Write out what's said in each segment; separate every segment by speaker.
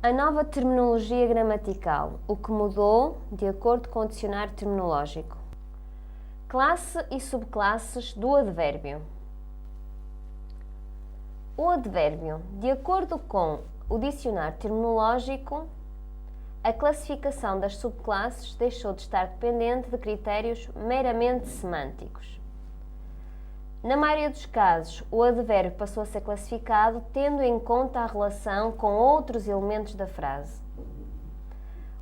Speaker 1: A nova terminologia gramatical, o que mudou de acordo com o dicionário terminológico. Classe e subclasses do advérbio. O advérbio, de acordo com o dicionário terminológico, a classificação das subclasses deixou de estar dependente de critérios meramente semânticos. Na maioria dos casos, o advérbio passou a ser classificado tendo em conta a relação com outros elementos da frase.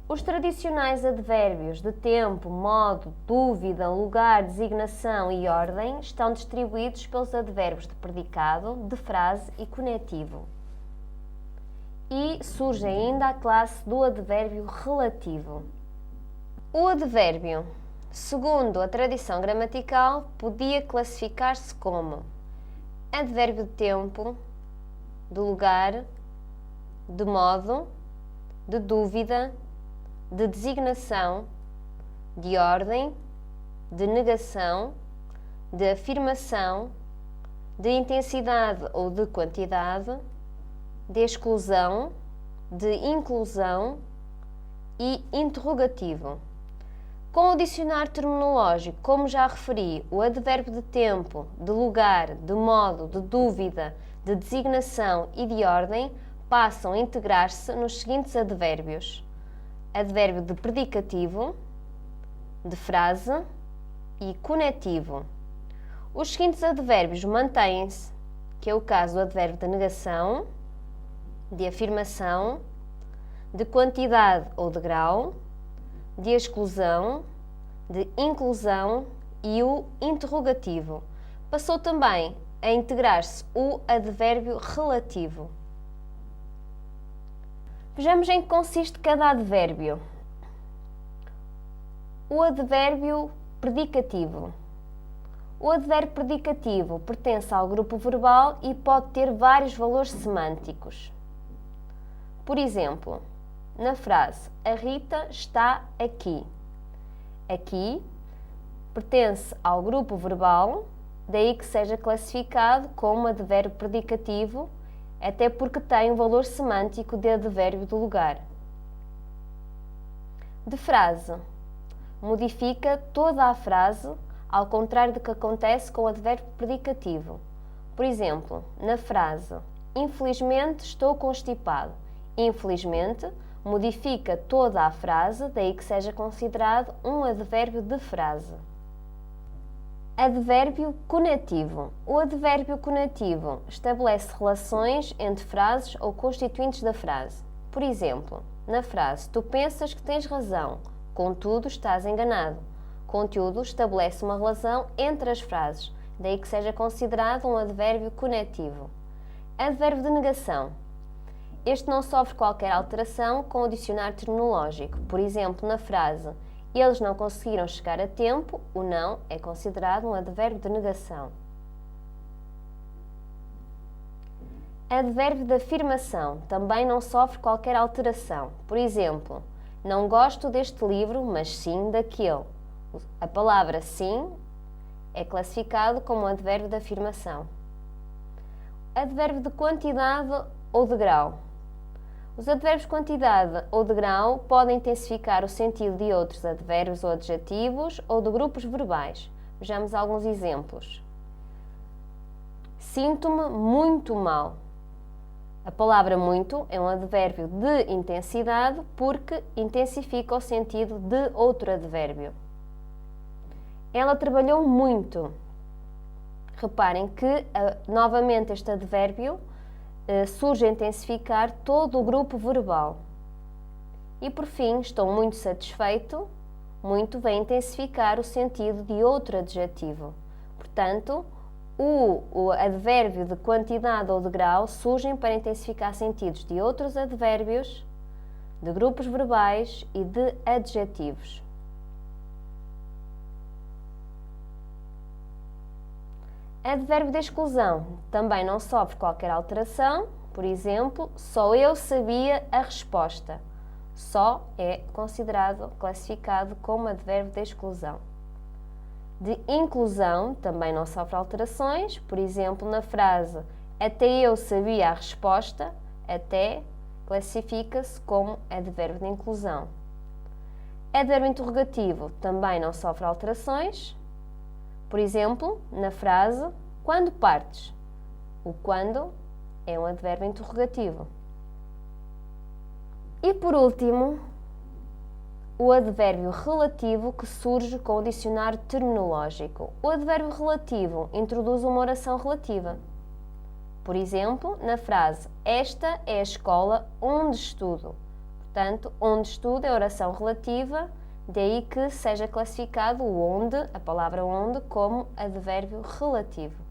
Speaker 1: Os tradicionais advérbios de tempo, modo, dúvida, lugar, designação e ordem estão distribuídos pelos advérbios de predicado, de frase e conectivo. E surge ainda a classe do advérbio relativo. O advérbio, segundo a tradição gramatical, podia classificar-se como advérbio de tempo, de lugar, de modo, de dúvida, de designação, de ordem, de negação, de afirmação, de intensidade ou de quantidade, de exclusão, de inclusão e interrogativo. Com o dicionário terminológico, como já referi, o advérbio de tempo, de lugar, de modo, de dúvida, de designação e de ordem passam a integrar-se nos seguintes advérbios: advérbio de predicativo, de frase e conectivo. Os seguintes advérbios mantêm-se, que é o caso do advérbio de negação, de afirmação, de quantidade ou de grau, de exclusão, de inclusão e o interrogativo. Passou também a integrar-se o advérbio relativo. Vejamos em que consiste cada advérbio. O advérbio predicativo. O advérbio predicativo pertence ao grupo verbal e pode ter vários valores semânticos. Por exemplo, na frase "A Rita está aqui". Aqui pertence ao grupo verbal, daí que seja classificado como advérbio predicativo, até porque tem um valor semântico de advérbio de lugar. De frase. Modifica toda a frase, ao contrário do que acontece com o advérbio predicativo. Por exemplo, na frase "Infelizmente estou constipado". Infelizmente, modifica toda a frase, daí que seja considerado um advérbio de frase. Advérbio conectivo. O advérbio conectivo estabelece relações entre frases ou constituintes da frase. Por exemplo, na frase "Tu pensas que tens razão, contudo estás enganado". Contudo estabelece uma relação entre as frases, daí que seja considerado um advérbio conectivo. Advérbio de negação. Este não sofre qualquer alteração com o dicionário terminológico. Por exemplo, na frase "Eles não conseguiram chegar a tempo", o não é considerado um advérbio de negação. Advérbio de afirmação também não sofre qualquer alteração. Por exemplo, "Não gosto deste livro, mas sim daquele". A palavra sim é classificado como um advérbio de afirmação. Advérbio de quantidade ou de grau. Os advérbios de quantidade ou de grau podem intensificar o sentido de outros advérbios ou adjetivos ou de grupos verbais. Vejamos alguns exemplos. Sinto-me muito mal. A palavra muito é um advérbio de intensidade porque intensifica o sentido de outro advérbio. Ela trabalhou muito. Reparem que, novamente, este advérbio surge a intensificar todo o grupo verbal. E por fim, estou muito satisfeito, muito vem intensificar o sentido de outro adjetivo. Portanto, o advérbio de quantidade ou de grau surgem para intensificar sentidos de outros advérbios, de grupos verbais e de adjetivos. Advérbio de exclusão também não sofre qualquer alteração. Por exemplo, "Só eu sabia a resposta". Só é considerado, classificado como advérbio de exclusão. De inclusão também não sofre alterações. Por exemplo, na frase "Até eu sabia a resposta", até classifica-se como advérbio de inclusão. Advérbio interrogativo também não sofre alterações. Por exemplo, na frase quando partes, o quando é um advérbio interrogativo. E por último, o advérbio relativo que surge com o dicionário terminológico. O advérbio relativo introduz uma oração relativa. Por exemplo, na frase esta é a escola onde estudo. Portanto, onde estudo é oração relativa, daí que seja classificado o onde, a palavra onde, como advérbio relativo.